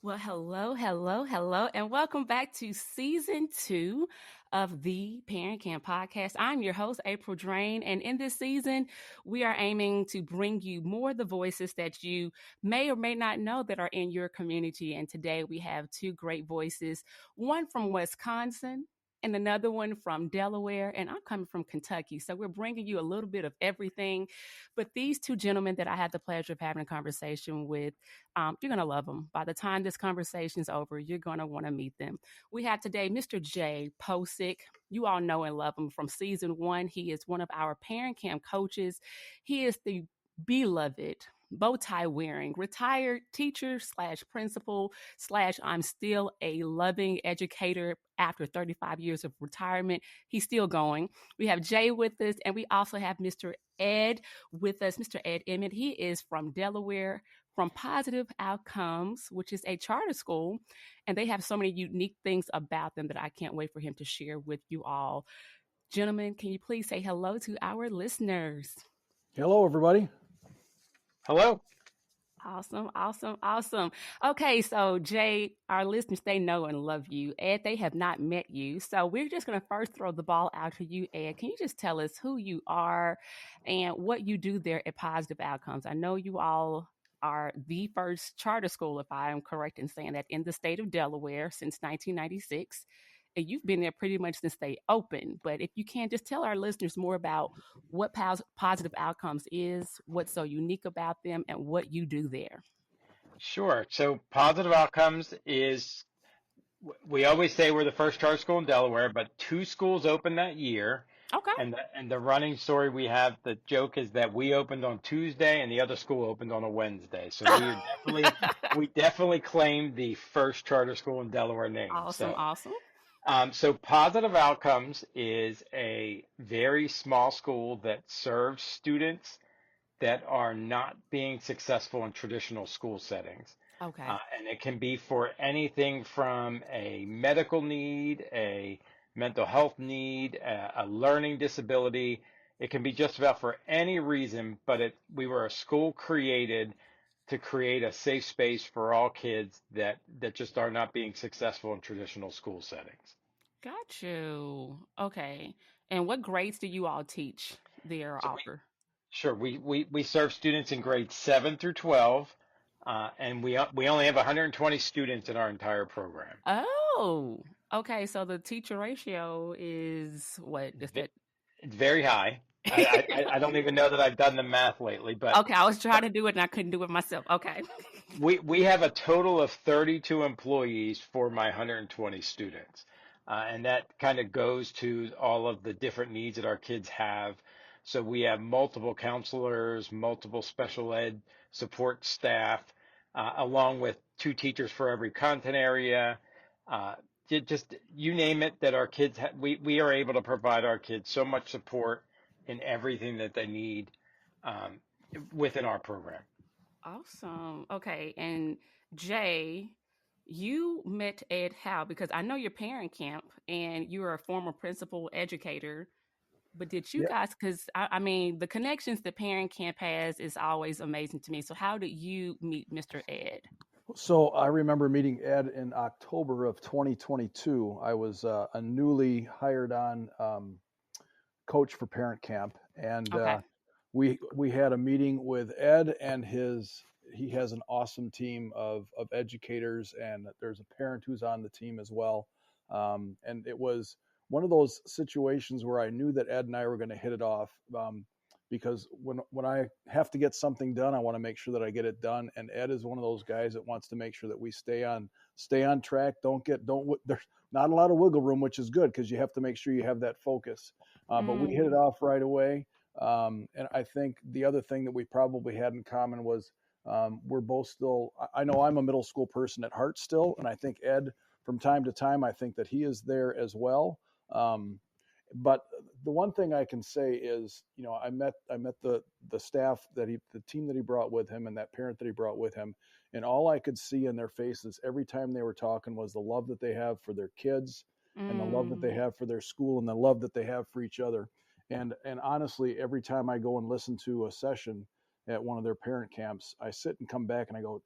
Well, hello, and welcome back to season 2 of the ParentCamp Podcast. I'm your host, April Draine, and in this season, we are aiming to bring you more of the voices that you may or may not know that are in your community. And today we have two great voices, one from Wisconsin and another one from Delaware, and I'm coming from Kentucky. So we're bringing you a little bit of everything. But these two gentlemen that I had the pleasure of having a conversation with, you're going to love them. By the time this conversation is over, you're going to want to meet them. We have today Mr. Jay Posick. You all know and love him from season 1. He is one of our parent camp coaches. He is the beloved bow tie wearing retired teacher slash principal slash I'm still a loving educator after 35 years of retirement. He's still going. We have Jay with us, and we also have Mr. Ed with us, Mr. Ed Emmett. He is from Delaware, from Positive Outcomes, which is a charter school, and they have so many unique things about them that I can't wait for him to share with you all. Gentlemen, can you please say hello to our listeners? Hello, everybody. Hello. Awesome. Okay, so Jay, our listeners, they know and love you. Ed, they have not met you. So we're just going to first throw the ball out to you, Ed. Can you just tell us who you are and what you do there at Positive Outcomes? I know you all are the first charter school, if I am correct in saying that, in the state of Delaware since 1996. And you've been there pretty much since they opened. But if you can, just tell our listeners more about what Positive Outcomes is, what's so unique about them, and what you do there. Sure. So Positive Outcomes is, we always say we're the first charter school in Delaware, but 2 schools opened that year. Okay. And the running story we have, the joke is that we opened on Tuesday and the other school opened on a Wednesday. So we definitely claimed the first charter school in Delaware name. Awesome. So Positive Outcomes is a very small school that serves students that are not being successful in traditional school settings. Okay. And it can be for anything from a medical need, a mental health need, a learning disability. It can be just about for any reason, but we were a school created to create a safe space for all kids that just are not being successful in traditional school settings. Got you. Okay. And what grades do you all teach there or offer? Sure. We serve students in grades 7 through 12, and we only have 120 students in our entire program. Oh, okay. So the teacher ratio is what? Is that? It's very high. I don't even know that I've done the math lately, but okay. I was trying to do it and I couldn't do it myself. Okay. we have a total of 32 employees for my 120 students, and that kind of goes to all of the different needs that our kids have. So we have multiple counselors, multiple special ed support staff, along with 2 teachers for every content area. Just you name it, that our kids we are able to provide our kids so much support in everything that they need within our program. Awesome. Okay. And Jay, you met Ed how? Because I know your parent camp and you are a former principal educator. But did you guys, because I mean, the connections that Parent Camp has is always amazing to me. So how did you meet Mr. Ed? So I remember meeting Ed in October of 2022. I was a newly hired on coach for Parent Camp. And we had a meeting with Ed and he has an awesome team of educators, and there's a parent who's on the team as well. And it was one of those situations where I knew that Ed and I were going to hit it off, because when I have to get something done, I want to make sure that I get it done. And Ed is one of those guys that wants to make sure that we stay on track. There's not a lot of wiggle room, which is good because you have to make sure you have that focus. But we hit it off right away. And I think the other thing that we probably had in common was we're both still, I know I'm a middle school person at heart still. And I think Ed, from time to time, I think that he is there as well. But the one thing I can say is, I met the staff the team that he brought with him and that parent that he brought with him. And all I could see in their faces every time they were talking was the love that they have for their kids and the love that they have for their school and the love that they have for each other. And honestly, every time I go and listen to a session at one of their parent camps, I sit and come back and I go,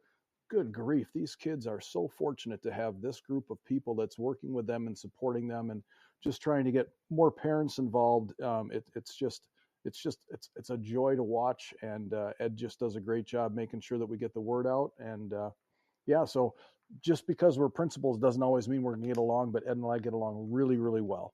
good grief, these kids are so fortunate to have this group of people that's working with them and supporting them and just trying to get more parents involved. It's a joy to watch, and Ed just does a great job making sure that we get the word out. And so just because we're principals doesn't always mean we're going to get along, but Ed and I get along really, really well.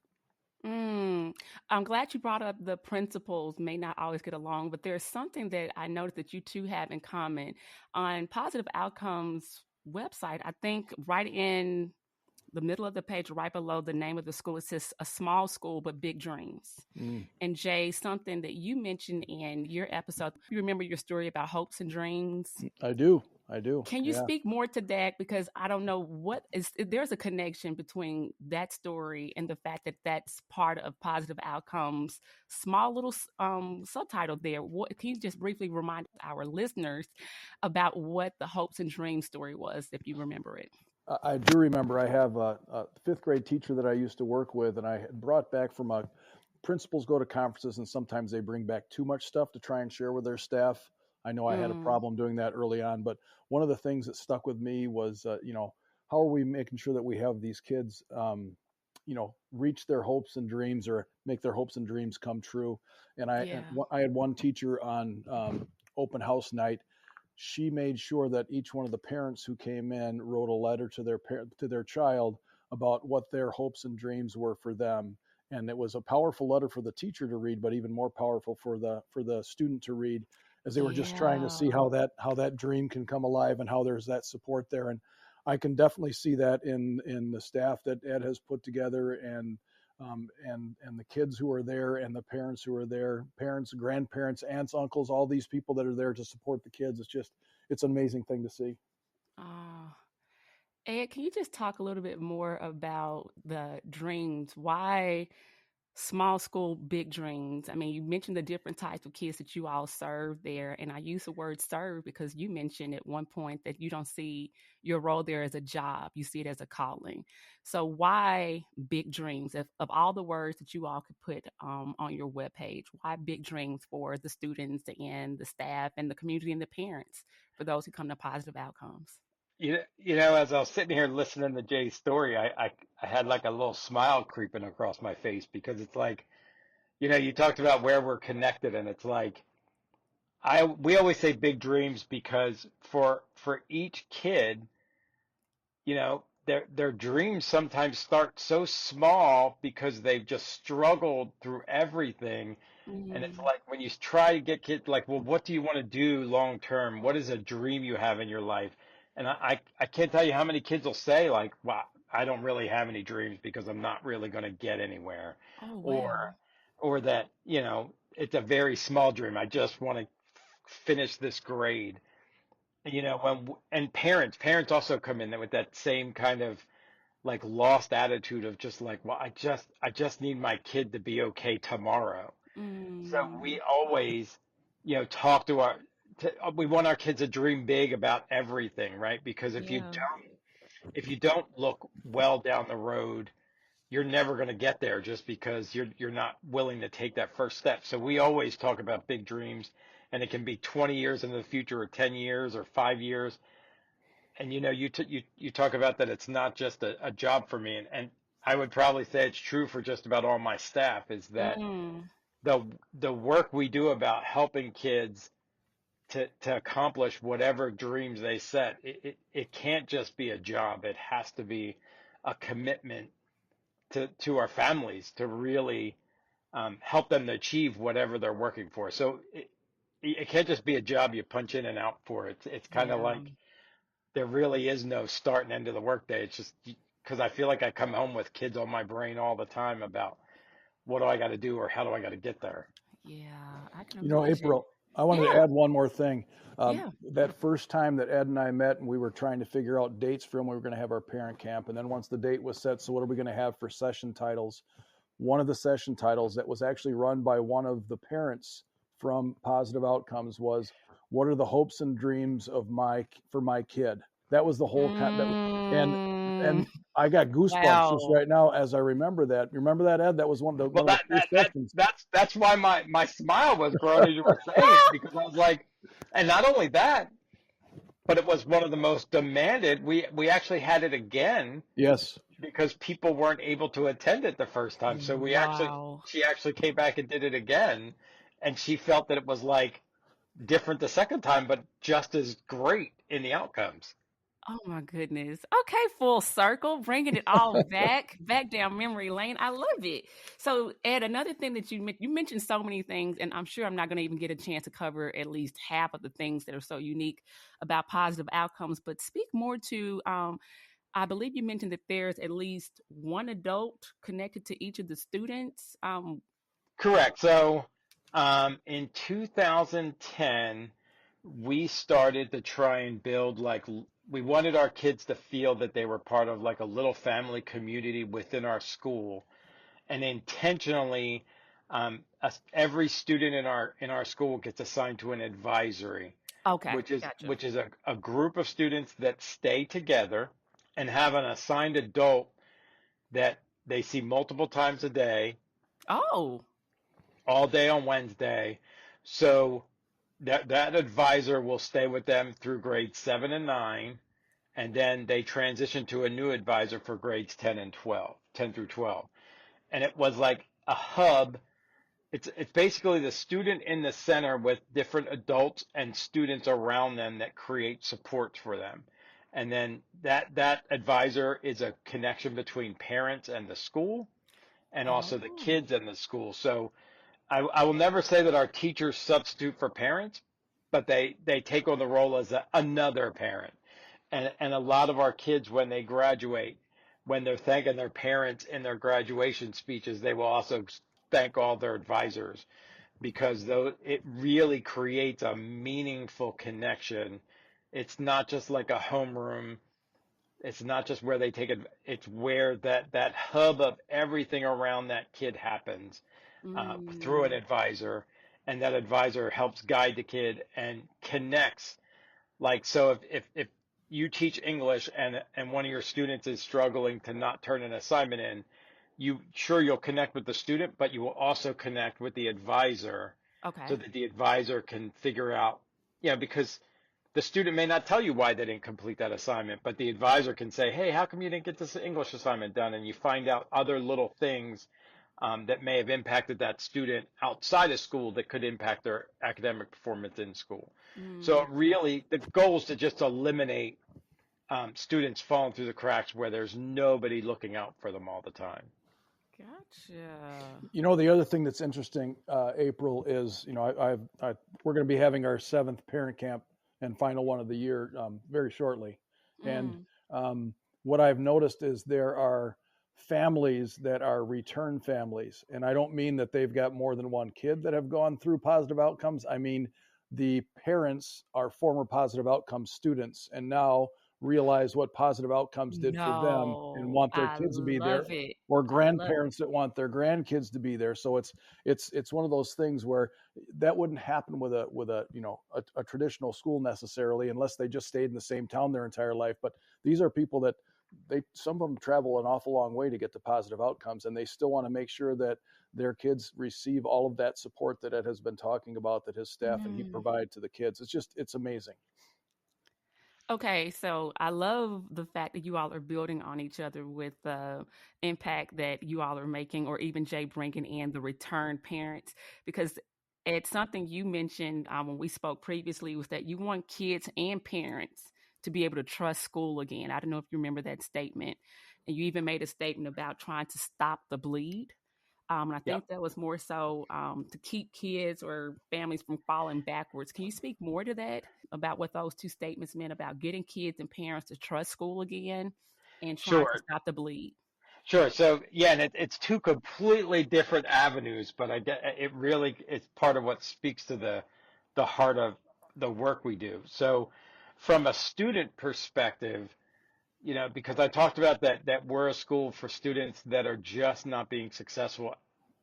I'm glad you brought up the principals may not always get along, but there's something that I noticed that you two have in common. On Positive Outcomes website, I think right in the middle of the page, right below the name of the school, it says a small school, but big dreams. And Jay, something that you mentioned in your episode, you remember your story about hopes and dreams? I do. Can you speak more to that? Because I don't know there's a connection between that story and the fact that that's part of Positive Outcomes, small little subtitle there. Can you just briefly remind our listeners about what the hopes and dreams story was, if you remember it? I do remember. I have a fifth grade teacher that I used to work with, and I had brought back from principals go to conferences, and sometimes they bring back too much stuff to try and share with their staff. I know I had a problem doing that early on, but one of the things that stuck with me was, how are we making sure that we have these kids, reach their hopes and dreams or make their hopes and dreams come true. And I had one teacher on open house night. She made sure that each one of the parents who came in wrote a letter to their child about what their hopes and dreams were for them. And it was a powerful letter for the teacher to read, but even more powerful for the student to read, as they were just trying to see how that dream can come alive and how there's that support there. And I can definitely see that in the staff that Ed has put together, and the kids who are there, and the parents who are there, parents, grandparents, aunts, uncles, all these people that are there to support the kids. It's an amazing thing to see. Ed, can you just talk a little bit more about the dreams? Why small school, big dreams? I mean, you mentioned the different types of kids that you all serve there. And I use the word serve because you mentioned at one point that you don't see your role there as a job. You see it as a calling. So why big dreams? Of all the words that you all could put on your webpage, why big dreams for the students and the staff and the community and the parents for those who come to Positive Outcomes? As I was sitting here listening to Jay's story, I had like a little smile creeping across my face, because it's like, you talked about where we're connected, and it's like, we always say big dreams because for each kid, their dreams sometimes start so small because they've just struggled through everything. And it's like, when you try to get kids like, well, what do you want to do long term? What is a dream you have in your life? And I can't tell you how many kids will say, like, wow, I don't really have any dreams because I'm not really going to get anywhere. Oh, wow. Or that, it's a very small dream. I just want to finish this grade. And parents also come in with that same kind of like lost attitude of just like, well, I just need my kid to be okay tomorrow. So we always, talk to we want our kids to dream big about everything, right? Because if you don't look well down the road, you're never going to get there, just because you're not willing to take that first step. So we always talk about big dreams, and it can be 20 years into the future, or 10 years, or 5 years. And you talk about that it's not just a job for me, and I would probably say it's true for just about all my staff, is that the work we do about helping kids to accomplish whatever dreams they set, it can't just be a job. It has to be a commitment to our families to really help them to achieve whatever they're working for. So it can't just be a job you punch in and out for. It's kind of like there really is no start and end of the workday. It's just because I feel like I come home with kids on my brain all the time about what do I got to do, or how do I got to get there. Yeah, I can imagine. April, I wanted to add one more thing. That first time that Ed and I met, and we were trying to figure out dates for when we were going to have our parent camp. And then once the date was set, so what are we going to have for session titles? One of the session titles that was actually run by one of the parents from Positive Outcomes was, what are the hopes and dreams for my kid? That was the whole and I got goosebumps just right now as I remember that. Remember that, Ed? That was one of the first sessions. That's why my smile was growing as you were saying it, because I was like, and not only that, but it was one of the most demanded. We actually had it again Yes. because people weren't able to attend it the first time. So Wow. she actually came back and did it again, and she felt that it was like different the second time, but just as great in the outcomes. Oh my goodness. Okay, full circle, bringing it all back down memory lane. I love it. So, Ed, another thing that you mentioned so many things, and I'm sure I'm not going to even get a chance to cover at least half of the things that are so unique about positive outcomes. But speak more to, I believe you mentioned that there's at least one adult connected to each of the students. Correct. So in 2010, we started to try and build we wanted our kids to feel that they were part of like a little family community within our school, and intentionally, every student in our school gets assigned to an advisory, Okay, gotcha. which is a group of students that stay together and have an assigned adult that they see multiple times a day, Oh, all day on Wednesday. So that advisor will stay with them through grades 7 and 9, and then they transition to a new advisor for grades 10 through 12. And it was like a hub. It's basically the student in the center with different adults and students around them that create support for them. And then that advisor is a connection between parents and the school, and also the oh. kids and the school. So I will never say that our teachers substitute for parents, but they take on the role as another parent. And a lot of our kids, when they graduate, when they're thanking their parents in their graduation speeches, they will also thank all their advisors, because it really creates a meaningful connection. It's not just like a homeroom. It's not just where they take it. It's where that hub of everything around that kid happens, through an Mm. advisor, and that advisor helps guide the kid and connects. Like, so if you teach English and one of your students is struggling to not turn an assignment in, you'll connect with the student, but you will also connect with the advisor, so Okay. that the advisor can figure out, because the student may not tell you why they didn't complete that assignment, but the advisor can say, hey, how come you didn't get this English assignment done? And you find out other little things, that may have impacted that student outside of school that could impact their academic performance in school. So Mm. really, the goal is to just eliminate, students falling through the cracks where there's nobody looking out for them all the time. Gotcha. The other thing that's interesting, April, is we're going to be having our 7th parent camp and final one of the year very shortly, and Mm. what I've noticed is there are families that are return families, and I don't mean that they've got more than one kid that have gone through positive outcomes. I mean the parents are former positive outcomes students and now realize what positive outcomes did for them and No, want their I kids to be there, love it. or I love it. grandparents that want their grandkids to be there. So it's one of those things where that wouldn't happen with a traditional school necessarily, unless they just stayed in the same town their entire life. But these are people that some of them travel an awful long way to get to positive outcomes, and they still want to make sure that their kids receive all of that support that Ed has been talking about, that his staff and he Mm. provide to the kids. It's amazing. Okay, so I love the fact that you all are building on each other with the impact that you all are making, or even Jay bringing in the return parents, because it's something you mentioned when we spoke previously, was that you want kids and parents to be able to trust school again. I don't know if you remember that statement. And you even made a statement about trying to stop the bleed. And I Yeah. think that was more so to keep kids or families from falling backwards. Can you speak more to that, about what those two statements meant about getting kids and parents to trust school again and trying to Sure. stop the bleed? Sure. So yeah, and it's two completely different avenues, but I get it. Really, it's part of what speaks to the heart of the work we do. So from a student perspective, because I talked about that we're a school for students that are just not being successful,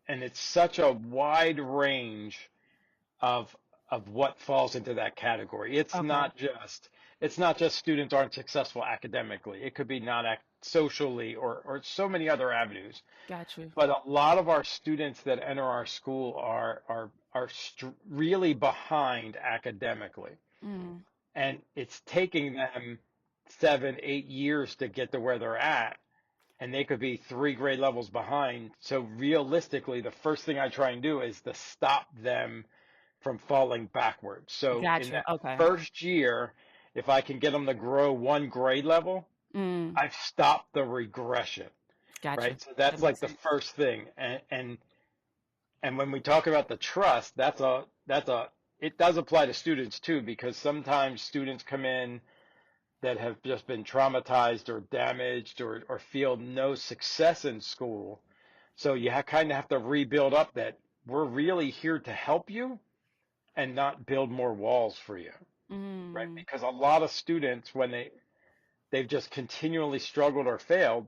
and it's such a wide range of what falls into that category. Okay, It's not just students aren't successful academically. It could be not socially, or so many other avenues. got you. But a lot of our students that enter our school are really behind academically. Mm, and it's taking them 7, 8 years to get to where they're at, and they could be 3 grade levels behind. So realistically, the first thing I try and do is to stop them from falling backwards. So in Gotcha. that Okay. first year, if I can get them to grow 1 grade level, I've stopped the regression, Gotcha. right? So that's That like makes the sense. first thing. And when we talk about the trust, it does apply to students too, because sometimes students come in that have just been traumatized or damaged or feel no success in school. So you kind of have to rebuild up that we're really here to help you and not build more walls for you, right? Because a lot of students, when they've just continually struggled or failed,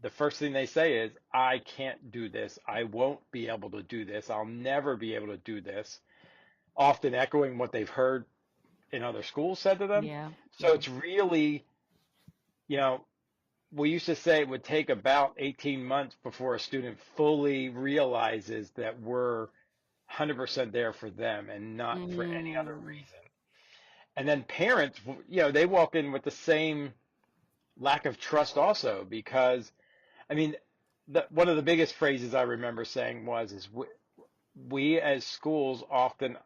the first thing they say is, I can't do this. I won't be able to do this. I'll never be able to do this. Often echoing what they've heard in other schools said to them. Yeah. So it's really, you know, we used to say it would take about 18 months before a student fully realizes that we're 100% there for them and not for any other reason. And then parents, they walk in with the same lack of trust also, because, I mean, one of the biggest phrases I remember saying is we as schools often,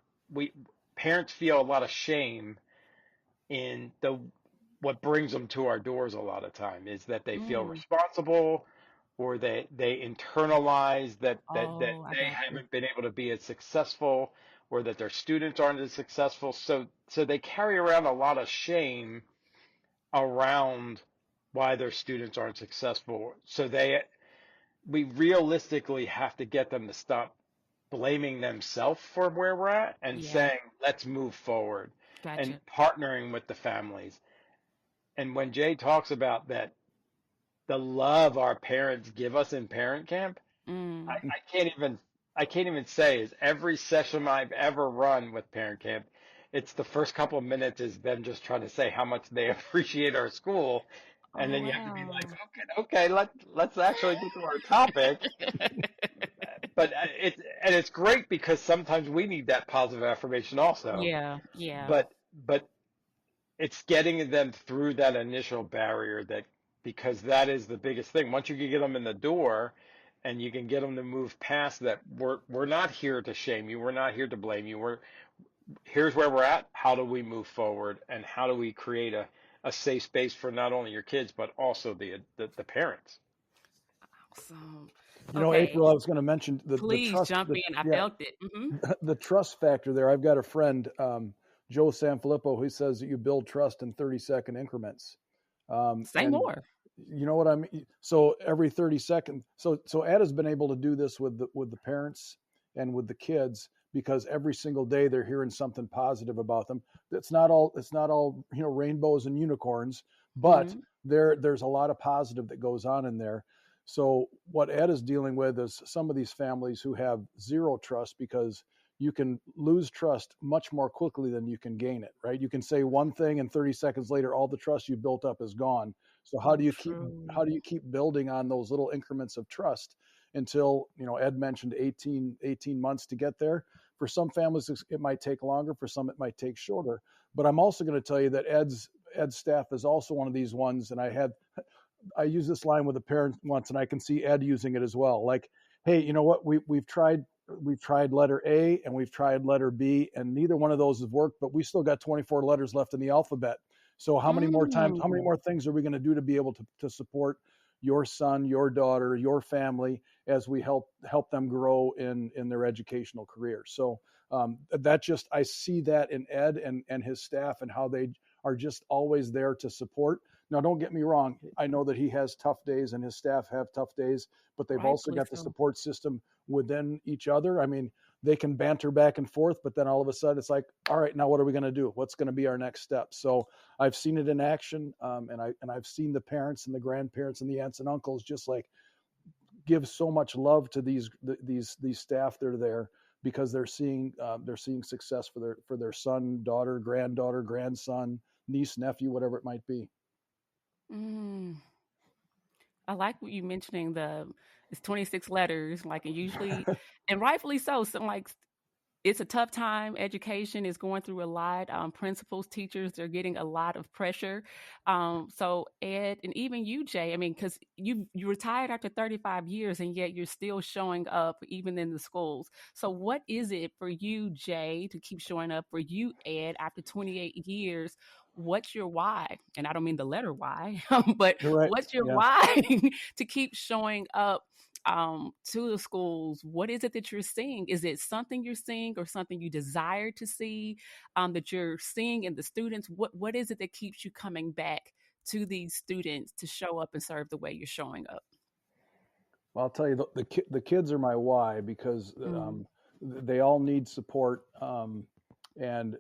parents feel a lot of shame in what brings them to our doors a lot of time is that they feel responsible, or they internalize that they haven't been able to be as successful, or that their students aren't as successful. So they carry around a lot of shame around why their students aren't successful. So we realistically have to get them to stop blaming themselves for where we're at and saying, let's move forward, and partnering with the families. And when Jay talks about that, the love our parents give us in parent camp, I can't even say is every session I've ever run with parent camp, it's the first couple of minutes is them just trying to say how much they appreciate our school. And then you have to be like, okay, let's actually get to our topic. But it's great because sometimes we need that positive affirmation also. Yeah. But it's getting them through that initial barrier, because that is the biggest thing. Once you can get them in the door and you can get them to move past that, we're not here to shame you. We're not here to blame you. Here's where we're at. How do we move forward, and how do we create a safe space for not only your kids, but also the parents? Awesome. April, I was going to mention the trust. Jump in. I felt it. The trust factor there. I've got a friend, Joe Sanfilippo, who says that you build trust in 30-second increments. Say more. You know what I mean? So every 30 seconds. So Ed has been able to do this with the parents and with the kids, because every single day they're hearing something positive about them. It's not all rainbows and unicorns, but there's a lot of positive that goes on in there. So what Ed is dealing with is some of these families who have zero trust, because you can lose trust much more quickly than you can gain it, right? You can say one thing and 30 seconds later, all the trust you built up is gone. So how do you keep building on those little increments of trust until, Ed mentioned 18 months to get there. For some families, it might take longer. For some, it might take shorter. But I'm also going to tell you that Ed's staff is also one of these ones. And I used this line with a parent once, and I can see Ed using it as well. Like, hey, you know what? We've tried letter A and we've tried letter B, and neither one of those has worked, but we still got 24 letters left in the alphabet. So how many more things are we going to do to be able to support your son, your daughter, your family, as we help them grow in their educational career? So I see that in Ed and his staff, and how they are just always there to support. Now, don't get me wrong. I know that he has tough days and his staff have tough days, but they've also got the support system within each other. I mean, they can banter back and forth, but then all of a sudden it's like, all right, now what are we going to do? What's going to be our next step? So I've seen it in action, and I've seen the parents and the grandparents and the aunts and uncles just like give so much love to these staff that are there, because they're seeing success for their son, daughter, granddaughter, grandson, niece, nephew, whatever it might be. I like what you mentioning it's 26 letters, like, and usually, and rightfully so. Some like it's a tough time. Education is going through a lot. Principals, teachers, they're getting a lot of pressure. So Ed, and even you, Jay, I mean, because you retired after 35 years, and yet you're still showing up even in the schools. So what is it for you, Jay, to keep showing up? For you, Ed, after 28 years, what's your why? And I don't mean the letter Y, but You're right. what's your Yeah. why to keep showing up to the schools? What is it that you're seeing? Is it something you're seeing or something you desire to see, that you're seeing in the students? What is it that keeps you coming back to these students to show up and serve the way you're showing up? Well, I'll tell you, the kids are my why, because they all need support. And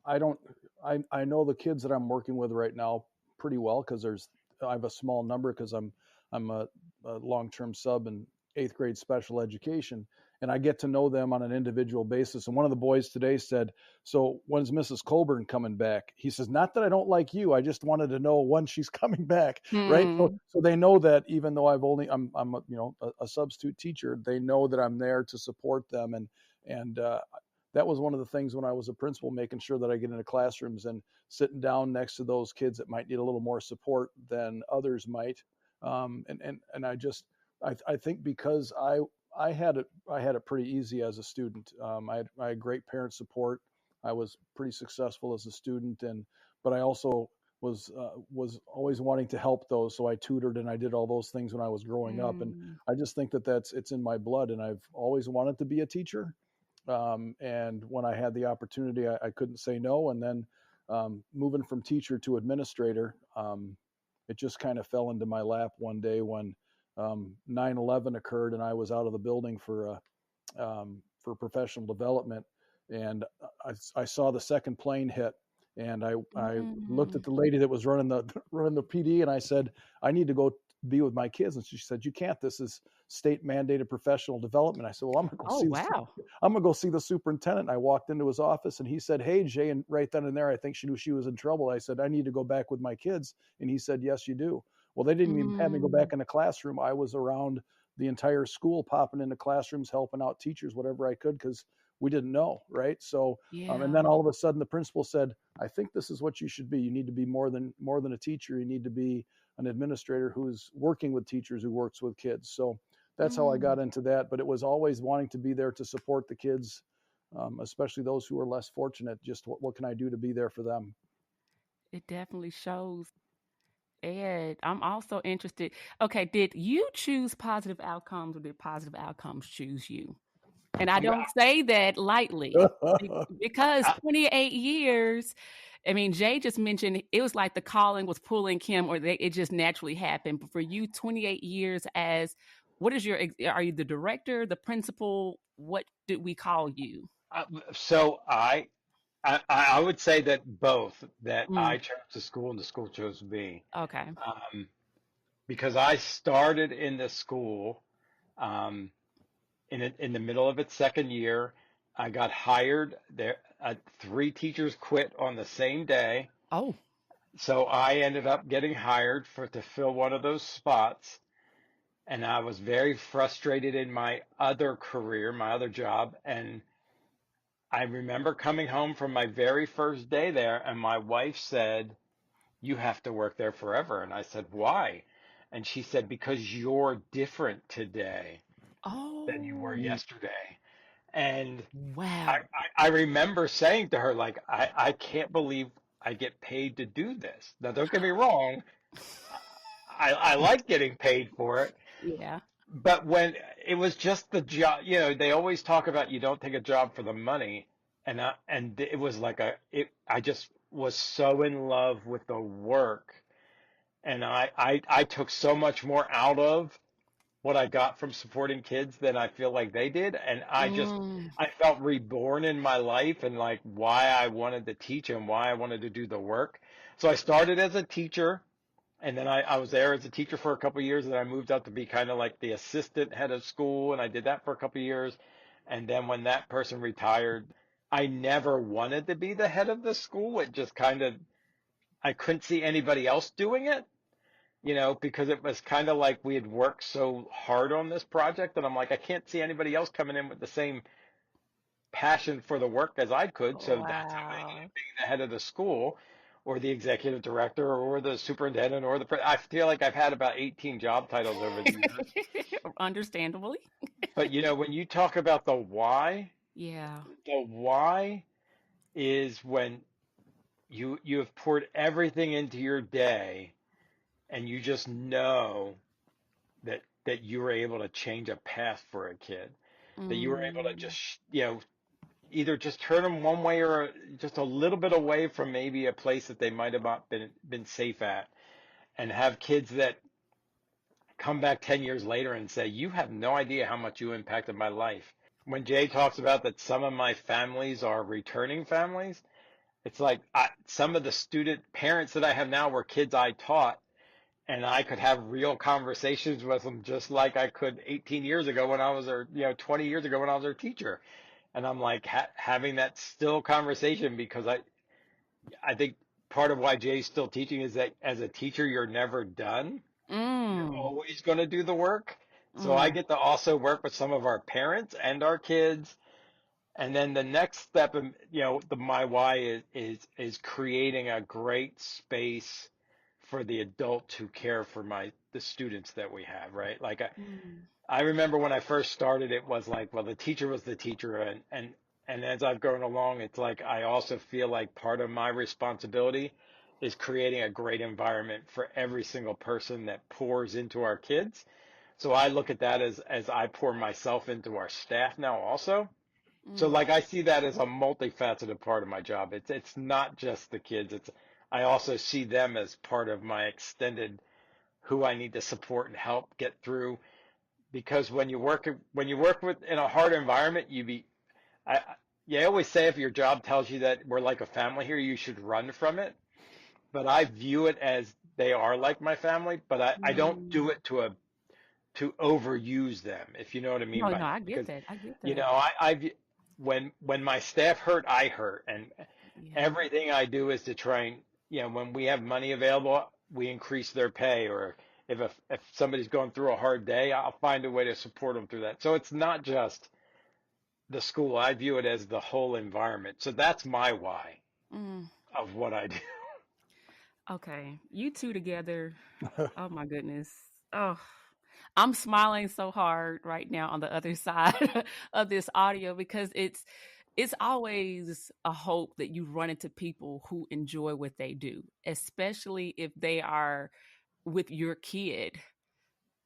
I know the kids that I'm working with right now pretty well, because I have a small number, because I'm a long-term sub in 8th grade special education, and I get to know them on an individual basis. And one of the boys today said, "So when's Mrs. Colburn coming back?" He says, "Not that I don't like you, I just wanted to know when she's coming back." Right? So they know that even though I'm a substitute teacher, they know that I'm there to support them. And that was one of the things when I was a principal, making sure that I get into classrooms and sitting down next to those kids that might need a little more support than others might. I think because I had it pretty easy as a student. I had great parent support. I was pretty successful as a student, but I also was always wanting to help those. So I tutored and I did all those things when I was growing up. And I just think that it's in my blood, and I've always wanted to be a teacher. And when I had the opportunity, I couldn't say no. And then moving from teacher to administrator, it just kind of fell into my lap one day when 9/11 occurred, and I was out of the building for professional development. And I saw the second plane hit, and I looked at the lady that was running the PD, and I said, "I need to go be with my kids." And she said, "You can't. This is state mandated professional development." I said, "Well, I'm gonna go see the superintendent." And I walked into his office, and he said, "Hey, Jay," and right then and there, I think she knew she was in trouble. I said, "I need to go back with my kids," and he said, "Yes, you do." Well, they didn't even have me go back in the classroom. I was around the entire school, popping into classrooms, helping out teachers, whatever I could, because we didn't know, right? So, and then all of a sudden, the principal said, "I think this is what you should be. You need to be more than a teacher. You need to be an administrator who's working with teachers, who works with kids." So that's how I got into that. But it was always wanting to be there to support the kids, especially those who are less fortunate. Just what can I do to be there for them? It definitely shows. Ed, I'm also interested. Okay, did you choose positive outcomes, or did positive outcomes choose you? And I don't say that lightly, because 28 years, I mean, Jay just mentioned it was like the calling was pulling him, or it just naturally happened. But for you, 28 years what is are you the director, the principal? What did we call you? So I would say that both, that I chose the school and the school chose me. Okay. Because I started in the school in the middle of its second year. I got hired there. 3 teachers quit on the same day. Oh. So I ended up getting hired to fill one of those spots. And I was very frustrated in my other career, my other job. And I remember coming home from my very first day there, and my wife said, "You have to work there forever." And I said, "Why?" And she said, "Because you're different today than you were yesterday." And wow. I remember saying to her, like, I can't believe I get paid to do this. Now, don't get me wrong. I like getting paid for it. Yeah. But when it was just the job, they always talk about you don't take a job for the money. And it was like I just was so in love with the work. And I took so much more out of what I got from supporting kids than I feel like they did. And I felt reborn in my life, and like why I wanted to teach and why I wanted to do the work. So I started as a teacher, and then I was there as a teacher for a couple of years, and I moved up to be kind of like the assistant head of school, and I did that for a couple of years. And then when that person retired, I never wanted to be the head of the school. It just I couldn't see anybody else doing it. Because it was kind of like we had worked so hard on this project that I'm like, I can't see anybody else coming in with the same passion for the work as I could. So that's how I ended Wow. up being the head of the school or the executive director or the superintendent or I feel like I've had about 18 job titles over the years. Understandably. But when you talk about Yeah. the why is when you have poured everything into your day and you just know that you were able to change a path for a kid, that you were able to Mm. just either just turn them one way or just a little bit away from maybe a place that they might have not been safe at, and have kids that come back 10 years later and say, you have no idea how much you impacted my life. When Jay talks about that some of my families are returning families, it's like some of the student parents that I have now were kids I taught, and I could have real conversations with them just like I could 18 years ago when I was their, 20 years ago when I was their teacher. And I'm like having that still conversation because I think part of why Jay's still teaching is that as a teacher, you're never done. You're Mm. always going to do the work. So I Mm. get to also work with some of our parents and our kids. And then the next step, my why is creating a great space for the adults who care for the students that we have, right? Like Mm. I remember when I first started, it was like, well, the teacher was the teacher, and as I've grown along, it's like I also feel like part of my responsibility is creating a great environment for every single person that pours into our kids. So I look at that as I pour myself into our staff now also. So Mm. like I see that as a multifaceted part of my job. It's not just the kids. I also see them as part of my extended who I need to support and help get through, because when you work with in a hard environment, I yeah, I always say if your job tells you that we're like a family here, you should run from it. But I view it as they are like my family, but I don't Mm. do it to overuse them, if you know what I mean No, by no, that. I get Because that. I get you that. know, when my staff hurt, I hurt, and Yeah. everything I do is to try and when we have money available, we increase their pay, or if somebody's going through a hard day, I'll find a way to support them through that. So it's not just the school. I view it as the whole environment. So that's my why Mm. of what I do. Okay. You two together. Oh my goodness. Oh, I'm smiling so hard right now on the other side of this audio because it's always a hope that you run into people who enjoy what they do, especially if they are with your kid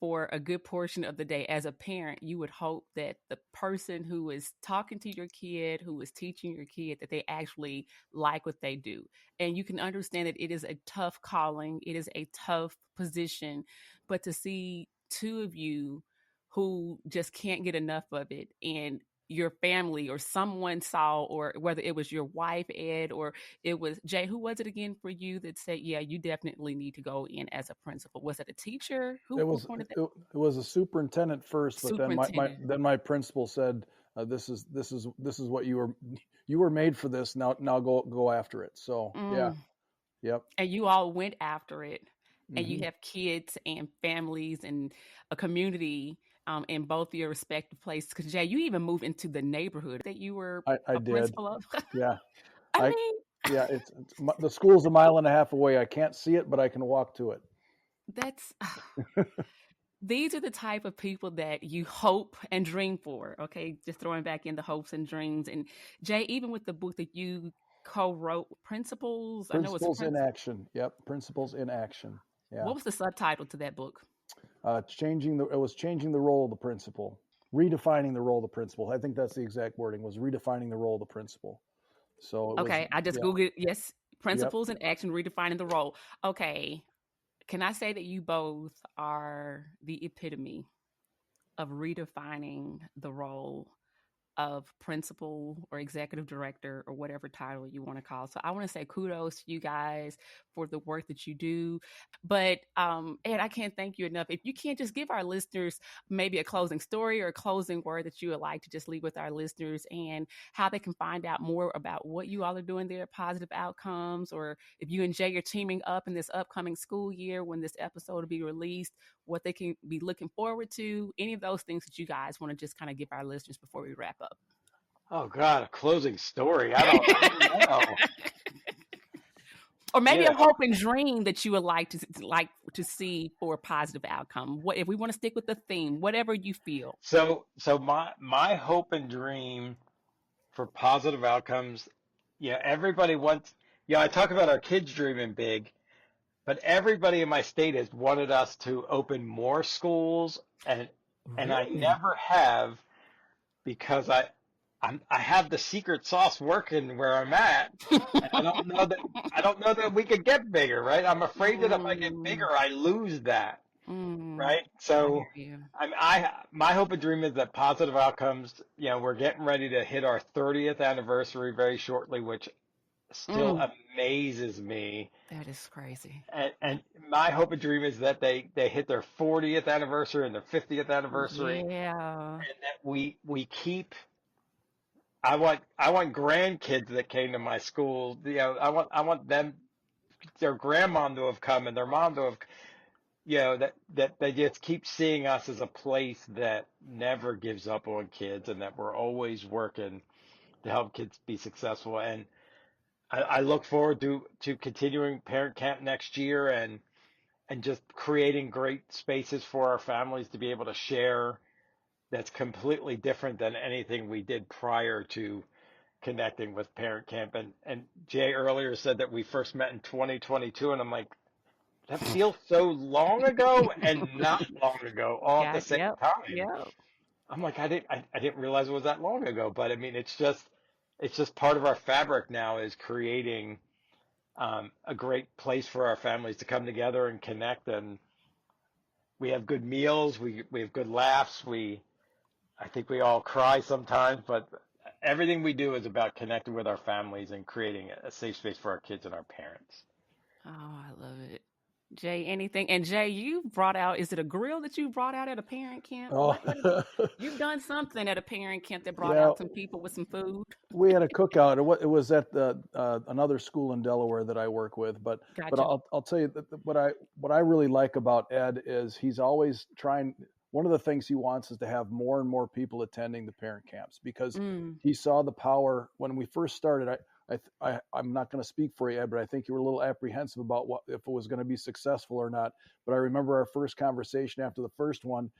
for a good portion of the day. As a parent, you would hope that the person who is talking to your kid, who is teaching your kid, that they actually like what they do. And you can understand that it is a tough calling, it is a tough position, but to see two of you who just can't get enough of it, and your family or someone saw, or whether it was your wife, Ed, or it was Jay, who was it again for you that said, yeah, you definitely need to go in as a principal? Was it a teacher? It Who was pointed that? it was a superintendent first, but then Superintendent. my principal said, this is what you were made for this. Now go after it. So yeah, Mm. yep. And you all went after it, and you Hmm. have kids and families and a community in both your respective places. Because Jay, you even moved into the neighborhood that you were I a did. principal of. Yeah. I I mean, yeah. The school's a mile and a half away. I can't see it, but I can walk to it. that's these are the type of people that you hope and dream for. Okay, just throwing back in the hopes and dreams. And Jay, even with the book that you co-wrote, Principles, I know it's Principles in action. Yep. Principles in action. Yeah. What was the subtitle to that book? It was changing the role of the principal, redefining the role of the principal. I think that's the exact wording, was redefining the role of the principal. So it was, Okay, I just yeah. Googled it. Yes, Yep. Principles in Action, redefining the role. Okay, can I say that you both are the epitome of redefining the role of principal or executive director or whatever title you want to call. So I want to say kudos to you guys for the work that you do. But Ed, I can't thank you enough. If you can't just give our listeners maybe a closing story or a closing word that you would like to just leave with our listeners, and how they can find out more about what you all are doing there, positive outcomes, or if you and Jay are teaming up in this upcoming school year when this episode will be released, what they can be looking forward to, any of those things that you guys want to just kind of give our listeners before we wrap up. Oh God, a closing story. I don't know. Or maybe You a know, hope and dream that you would like to see for a positive outcome. What if we want to stick with the theme, whatever you feel. so my hope and dream for positive outcomes, everybody wants, I talk about our kids dreaming big, but everybody in my state has wanted us to open more schools, and I Really? never have, because I have the secret sauce working where I'm at, and I don't know that we could get bigger, right? I'm afraid that if I get Mm, bigger, I lose that, mm, right? I So hear you. my hope and dream is that positive outcomes, we're getting ready to hit our 30th anniversary very shortly, which still Mm, amazes me. that is crazy. And my hope and dream is that they hit their 40th anniversary and their 50th anniversary, Yeah. and that we keep. I want grandkids that came to my school. I want them, their grandmom to have come and their mom to have, that they just keep seeing us as a place that never gives up on kids, and that we're always working to help kids be successful. And I look forward to continuing Parent Camp next year, and just creating great spaces for our families to be able to share, that's completely different than anything we did prior to connecting with Parent Camp. And Jay earlier said that we first met in 2022, and I'm like, that feels so long ago and not long ago all at the Got same yep. time. Yep. I'm like, I didn't realize it was that long ago, but I mean, it's just part of our fabric now, is creating a great place for our families to come together and connect. And we have good meals, we have good laughs, I think we all cry sometimes, but everything we do is about connecting with our families and creating a safe space for our kids and our parents. Oh, I love it. Jay, anything? And Jay, you brought out, is it a grill that you brought out at a parent camp? Oh, You've done something at a parent camp that brought yeah. out some people with some food. We had a cookout. It was at the another school in Delaware that I work with. But Gotcha. I'll tell you that what I really like about Ed is he's always trying. One of the things he wants is to have more and more people attending the parent camps, because Mm, he saw the power when we first started. I'm not going to speak for you, Ed, but I think you were a little apprehensive about what if it was going to be successful or not. But I remember our first conversation after the first one.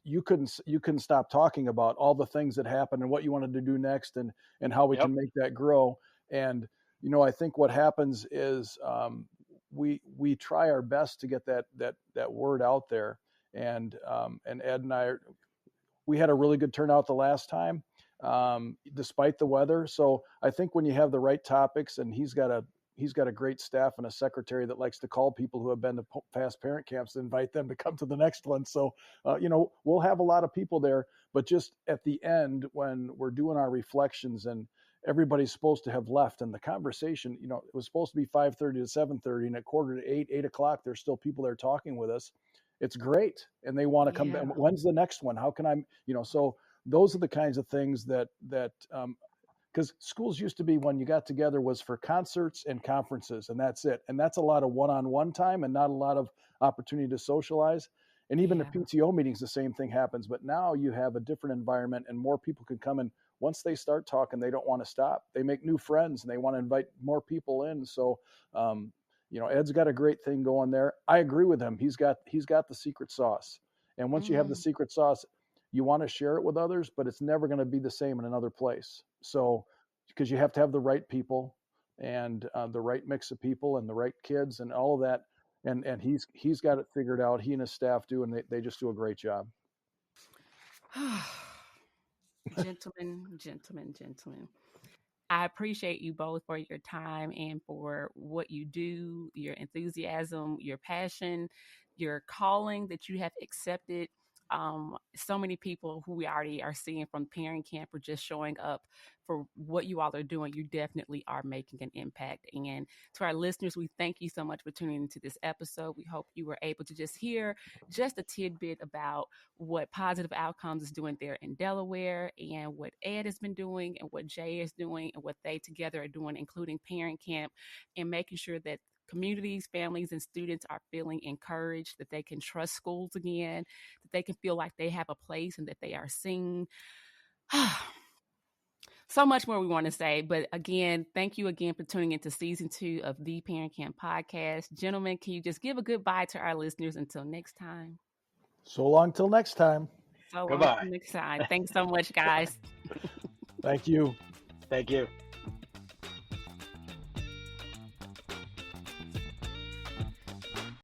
You couldn't stop talking about all the things that happened and what you wanted to do next, and how we Yep. can make that grow. And I think what happens is we try our best to get that word out there. And Ed and we had a really good turnout the last time, despite the weather. So I think when you have the right topics, and he's got a great staff and a secretary that likes to call people who have been to past parent camps and invite them to come to the next one. So, we'll have a lot of people there, but just at the end, when we're doing our reflections and everybody's supposed to have left, and the conversation, it was supposed to be 5:30 to 7:30, and at 7:45, 8 o'clock, there's still people there talking with us. It's great. And they want to come back. yeah. When's the next one? How can so those are the kinds of things because schools used to be, when you got together, was for concerts and conferences, and that's it. And that's a lot of one-on-one time and not a lot of opportunity to socialize. And even the Yeah. PTO meetings, the same thing happens. But now you have a different environment, and more people can come in. Once they start talking, they don't want to stop. They make new friends, and they want to invite more people in. So, Ed's got a great thing going there. I agree with him. He's got the secret sauce. And once you have the Mm, secret sauce, you want to share it with others, but it's never going to be the same in another place. So, because you have to have the right people, and the right mix of people, and the right kids, and all of that. And he's got it figured out. He and his staff do, and they just do a great job. gentlemen, gentlemen, gentlemen. I appreciate you both for your time and for what you do, your enthusiasm, your passion, your calling that you have accepted. So many people who we already are seeing from Parent Camp are just showing up for what you all are doing. You definitely are making an impact. And to our listeners, we thank you so much for tuning into this episode. We hope you were able to just hear just a tidbit about what Positive Outcomes is doing there in Delaware, and what Ed has been doing, and what Jay is doing, and what they together are doing, including Parent Camp, and making sure that communities, families, and students are feeling encouraged, that they can trust schools again, that they can feel like they have a place and that they are seen. so much more we want to say. But again, thank you again for tuning into season 2 of the Parent Camp Podcast. Gentlemen, can you just give a goodbye to our listeners until next time? So long till next time. So long till next time. Thanks so much, guys. Thank you. Thank you.